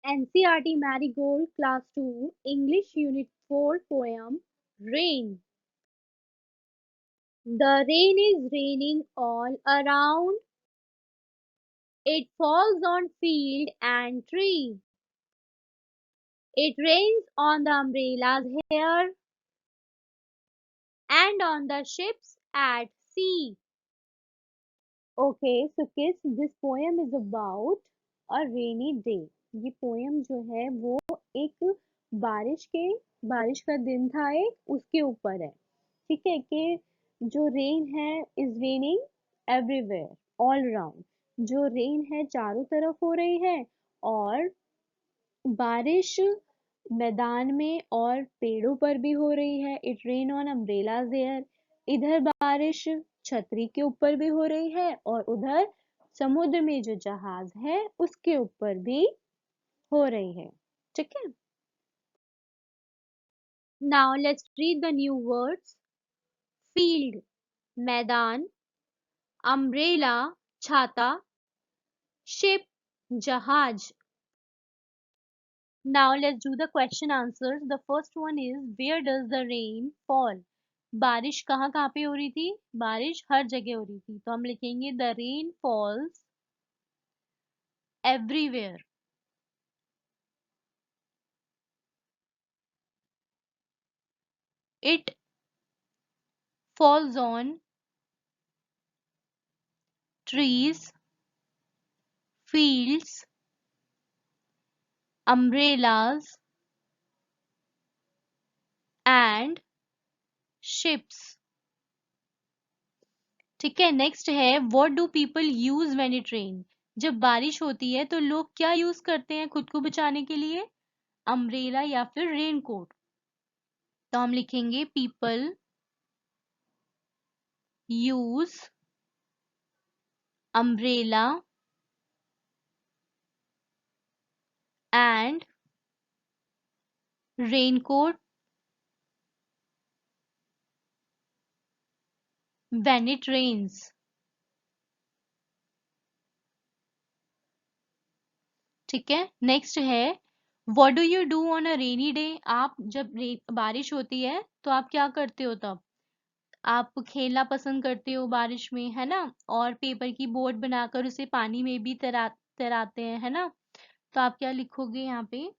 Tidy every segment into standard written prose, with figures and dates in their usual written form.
NCERT Marigold Class 2 English Unit 4 poem Rain. The rain is raining all around. It falls on field and tree. It rains on the umbrellas here and on the ships at sea. Okay, so kids, this poem is about a rainy day. ये poem जो है वो एक बारिश के बारिश का दिन था एक उसके ऊपर है। ठीक है कि जो रेन है is raining everywhere all around. जो रेन है चारों तरफ हो रही है और बारिश मैदान में और पेड़ों पर भी हो रही है। It rain on umbrellas there. इधर बारिश छतरी के ऊपर भी हो रही है और उधर समुद्र में जो जहाज है उसके ऊपर भी हो रही है। ठीक है। Now let's read the new words. Field मैदान, अम्ब्रेला छाता, शिप जहाज। Now let's do the question answers. The first one is where does the rain fall? बारिश कहाँ कहाँ पे हो रही थी? बारिश हर जगह हो रही थी, तो हम लिखेंगे the rain falls everywhere. It falls on trees, fields, umbrellas and ships. ठीक है, नेक्स्ट है what do people use when it rain? जब बारिश होती है तो लोग क्या यूज करते हैं खुद को बचाने के लिए? अम्ब्रेला या फिर रेन कोट। तो हम लिखेंगे people use umbrella and raincoat when it rains. ठीक है, नेक्स्ट है what do you do on a rainy day? आप जब बारिश होती है तो आप क्या करते हो तब? आप खेलना पसंद करते हो बारिश में, है ना? और पेपर की बोट बनाकर उसे पानी में भी तैराते हैं, है ना? तो आप क्या लिखोगे यहाँ पे?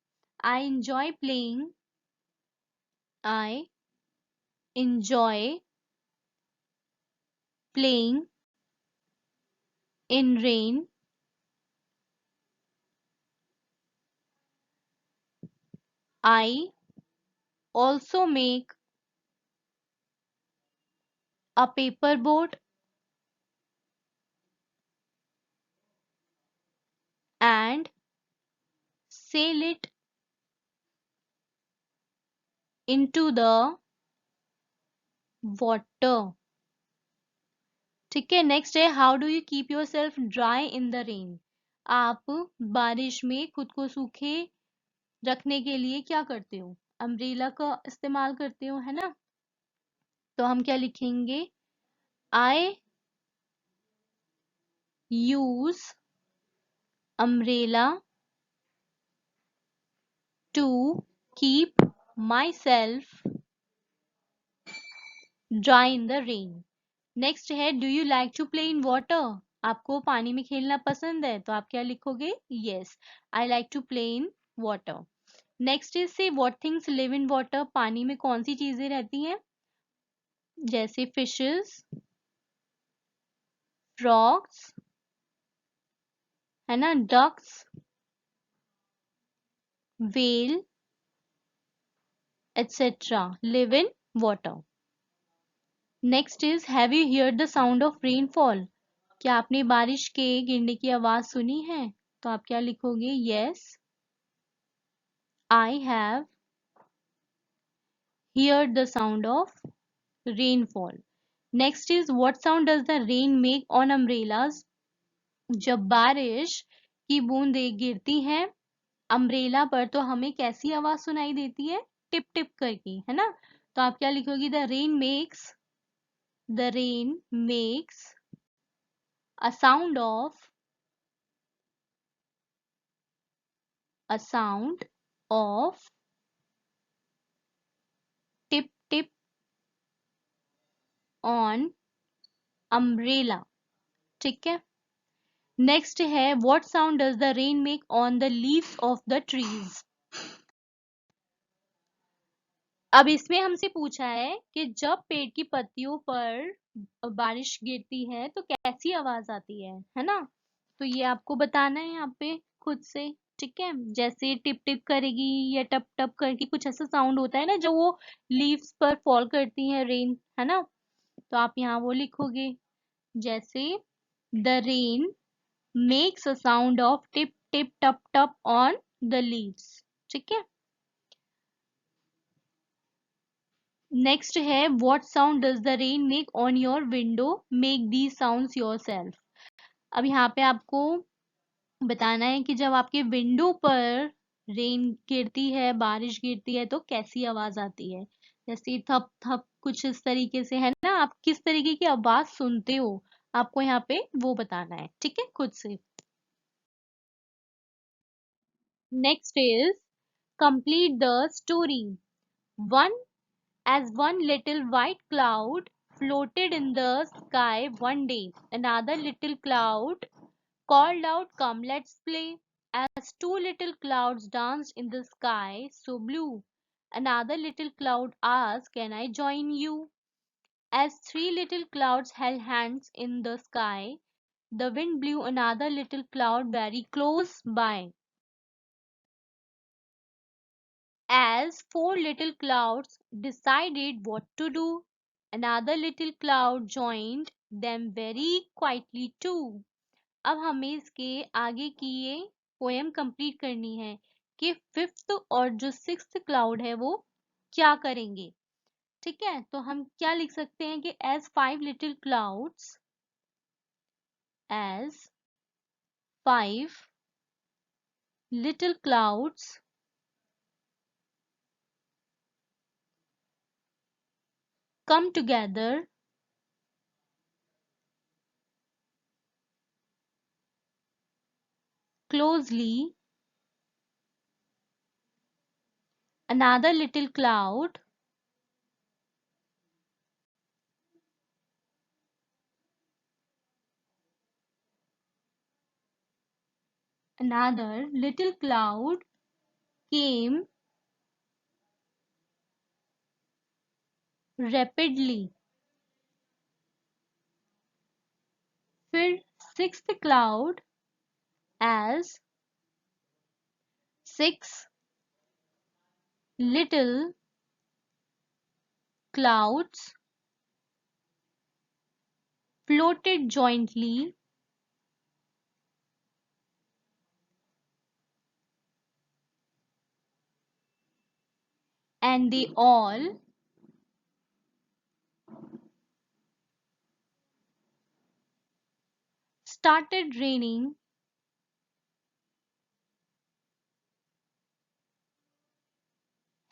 आई enjoy playing, I enjoy playing in rain. I also make a paper boat and sail it into the water. ठीक है, नेक्स्ट है how do you keep your self dry in the rain? आप बारिश में खुद को सूखे रखने के लिए क्या करते हो? अम्ब्रेला का इस्तेमाल करते हो, है ना? तो हम क्या लिखेंगे? I use umbrella to keep myself dry in the rain. Next है do you like to play in water? आपको पानी में खेलना पसंद है, तो आप क्या लिखोगे? Yes, I like to play in water. Next is say what things live in water? पानी में कौन सी चीजें रहती हैं? जैसे फिशेस, फ्रॉग्स, है ना, ducks, whale etc. live in water. Next is have you heard the sound of rainfall? क्या आपने बारिश के गिरने की आवाज सुनी है? तो आप क्या लिखोगे? Yes, I have heard the sound of rainfall. Next is what sound does the rain make on umbrellas? जब बारिश की बूंदें गिरती हैं अम्ब्रेला पर तो हमें कैसी आवाज सुनाई देती है? टिप टिप करके, है ना? तो आप क्या लिखोगे? The rain makes a sound of a sound of tip tip on umbrella. ठीक है, नेक्स्ट है what sound does the rain make on the leaves of the trees. अब इसमें हमसे पूछा है कि जब पेड़ की पत्तियों पर बारिश गिरती है तो कैसी आवाज आती है ना। तो ये आपको बताना है यहाँ पे खुद से, ठीक है। जैसे टिप टिप करेगी या टप टप करके कुछ ऐसा साउंड होता है ना जब वो लीव्स पर फॉल करती है रेन, है ना। तो आप यहाँ वो लिखोगे, जैसे the rain makes a sound of tip tip tub tub on the leaves, ठीक है। नेक्स्ट है what sound does the rain make on your window, make the sounds yourself. अब यहाँ पे आपको बताना है कि जब आपके विंडो पर रेन गिरती है, बारिश गिरती है तो कैसी आवाज आती है। जैसे थप थप कुछ इस तरीके से, है ना। आप किस तरीके की आवाज सुनते हो आपको यहाँ पे वो बताना है, ठीक है, खुद से। Next is complete the story. One As one little white cloud floated in the sky one day, another little cloud called out, "Come, let's play." As two little clouds danced in the sky so blue, another little cloud asked, "Can I join you?" As three little clouds held hands in the sky, the wind blew another little cloud very close by. As four little clouds decided what to do, another little cloud joined them very quietly too. अब हमें इसके आगे की ये poem complete करनी है कि fifth और जो सिक्स्थ क्लाउड है वो क्या करेंगे, ठीक है। तो हम क्या लिख सकते हैं कि as 5 little clouds come together closely, another little cloud came rapidly. फिर sixth cloud, as 6 little clouds floated jointly and they all started raining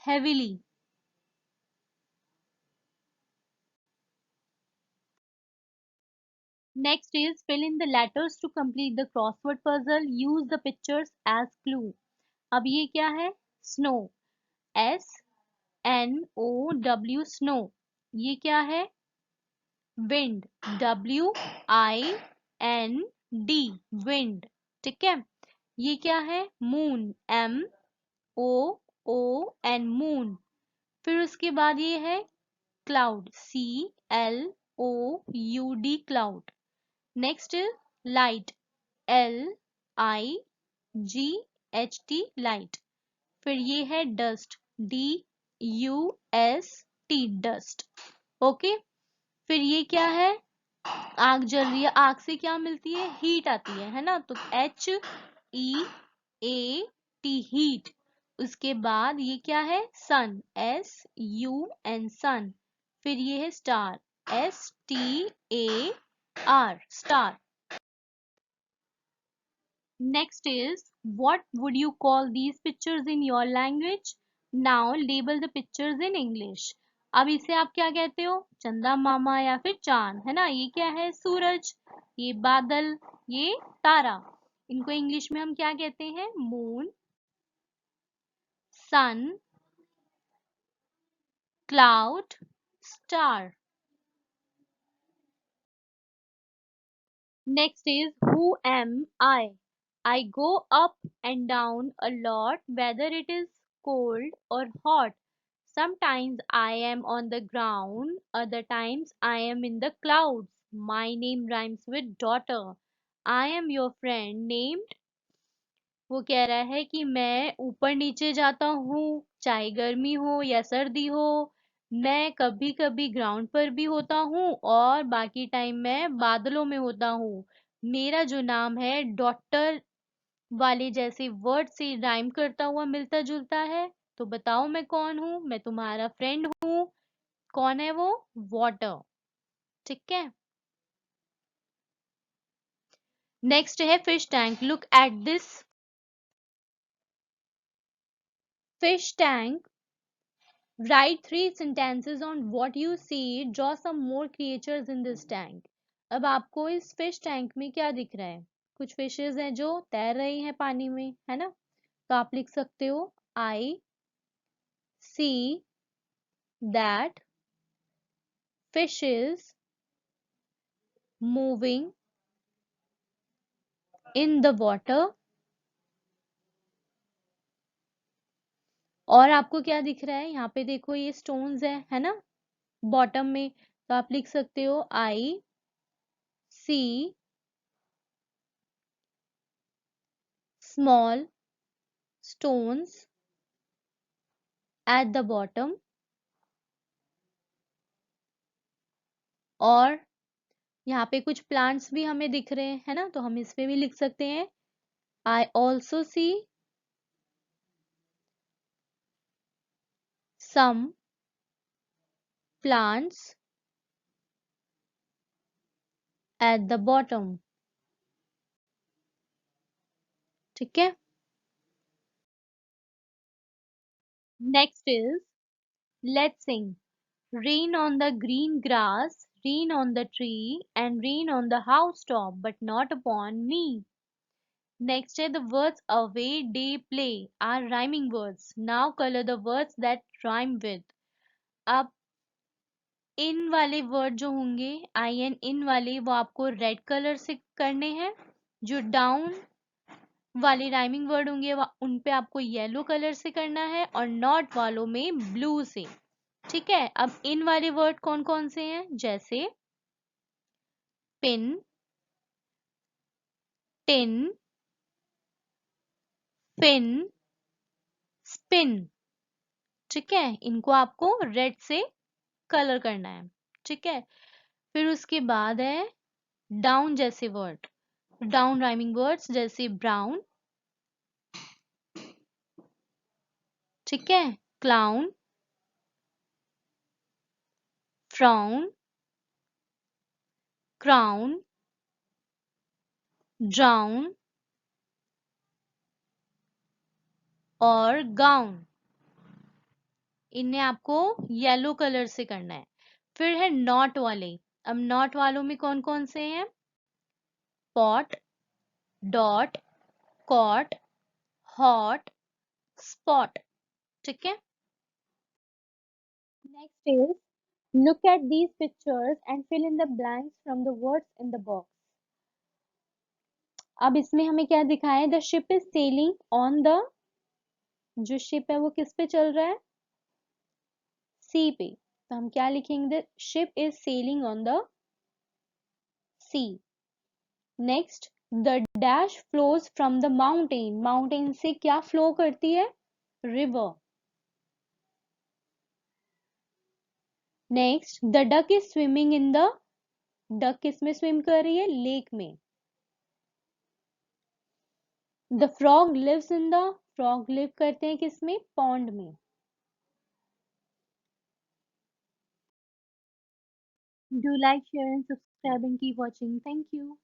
heavily. Next is fill in the letters to complete the crossword puzzle. Use the pictures as clue. अब ये क्या है? Snow, SNOW, snow. ये क्या है? Wind, WIND, wind. ठीक है। ये क्या है? Moon, MOON, moon. फिर उसके बाद ये है cloud, CLOUD, cloud. Next light, LIGHT, light. फिर ये है डस्ट, DUST, डस्ट. ओके। फिर ये क्या है? आग जल रही है, आग से क्या मिलती है? हीट आती है ना। तो HEAT, हीट. उसके बाद ये क्या है? सन, SUN, सन. फिर ये है star, STAR, star. Next is what would you call these pictures in your language? Now label the pictures in English. अब इसे आप क्या कहते हो? चंदा मामा या फिर चांद, है ना। ये क्या है? सूरज. ये बादल, ये तारा. इनको इंग्लिश में हम क्या कहते हैं? Moon, sun, cloud, star. Next is who am I? I go up and down a lot, whether it is cold or hot. Sometimes I am on the ground, other times I am in the clouds. My name rhymes with daughter. I am your friend named, वो कह रहा है कि मैं ऊपर नीचे जाता हूँ, चाहे गर्मी हो या सर्दी हो। मैं कभी कभी ग्राउंड पर भी होता हूँ और बाकी टाइम मैं बादलों में होता हूँ। मेरा जो नाम है डॉक्टर वाले जैसे वर्ड से राइम करता हुआ मिलता जुलता है। तो बताओ मैं कौन हूँ? मैं तुम्हारा फ्रेंड हूँ। कौन है वो? वाटर। ठीक है। नेक्स्ट है fish tank. Look at this fish tank. Write three sentences on what you see. Draw some more creatures in this tank. अब आपको इस फिश टैंक में क्या दिख रहा है? कुछ फिशेस हैं जो तैर रही हैं पानी में, है ना? तो आप लिख सकते हो I see that fishes moving in the water. और आपको क्या दिख रहा है? यहाँ पे देखो ये स्टोन्स है ना? बॉटम में। तो आप लिख सकते हो I see small stones at the bottom. और यहाँ पे कुछ प्लांट्स भी हमें दिख रहे हैं, है ना? तो हम इस पे भी लिख सकते हैं I also see some plants at the bottom. ठीक है। Next is let's sing. Rain on the green grass, rain on the tree and rain on the house top but not upon me. Next है the words away day play are rhyming words. Now colour the words that rhyme with. अब इन वाले word जो होंगे I N इन वाले वो आपको red colour से करने हैं। जो डाउन वाले राइमिंग वर्ड होंगे उन पे आपको येलो कलर से करना है और नॉट वालों में ब्लू से। ठीक है। अब इन वाले वर्ड कौन कौन से हैं? जैसे पिन, टिन, फिन, स्पिन। ठीक है। इनको आपको रेड से कलर करना है। ठीक है। फिर उसके बाद है डाउन जैसे वर्ड, डाउन राइमिंग वर्ड्स जैसे ब्राउन। ठीक है। क्लाउन, फ्राउन, क्राउन, ड्राउन और गाउन। इन्हें आपको येलो कलर से करना है। फिर है नॉट वाले। अब नॉट वालों में कौन कौन से हैं? Pot, dot, cot, hot, spot. ठीक है। Next is look at these pictures and fill in the blanks from the words in the box. अब इसमें हमें क्या दिखाया है? The ship is sailing on the, जो शिप है वो किस पे चल रहा है? सी पे। तो हम क्या लिखेंगे? The ship is sailing on the sea. Next the dash flows from the mountain. Mountain से क्या फ्लो करती है? River. Next the duck is swimming in the, duck किसमें स्विम कर रही है? लेक में। The frog lives in the, frog live करते हैं किसमें? पॉन्ड में। Do like, share and subscribe and keep watching. Thank you.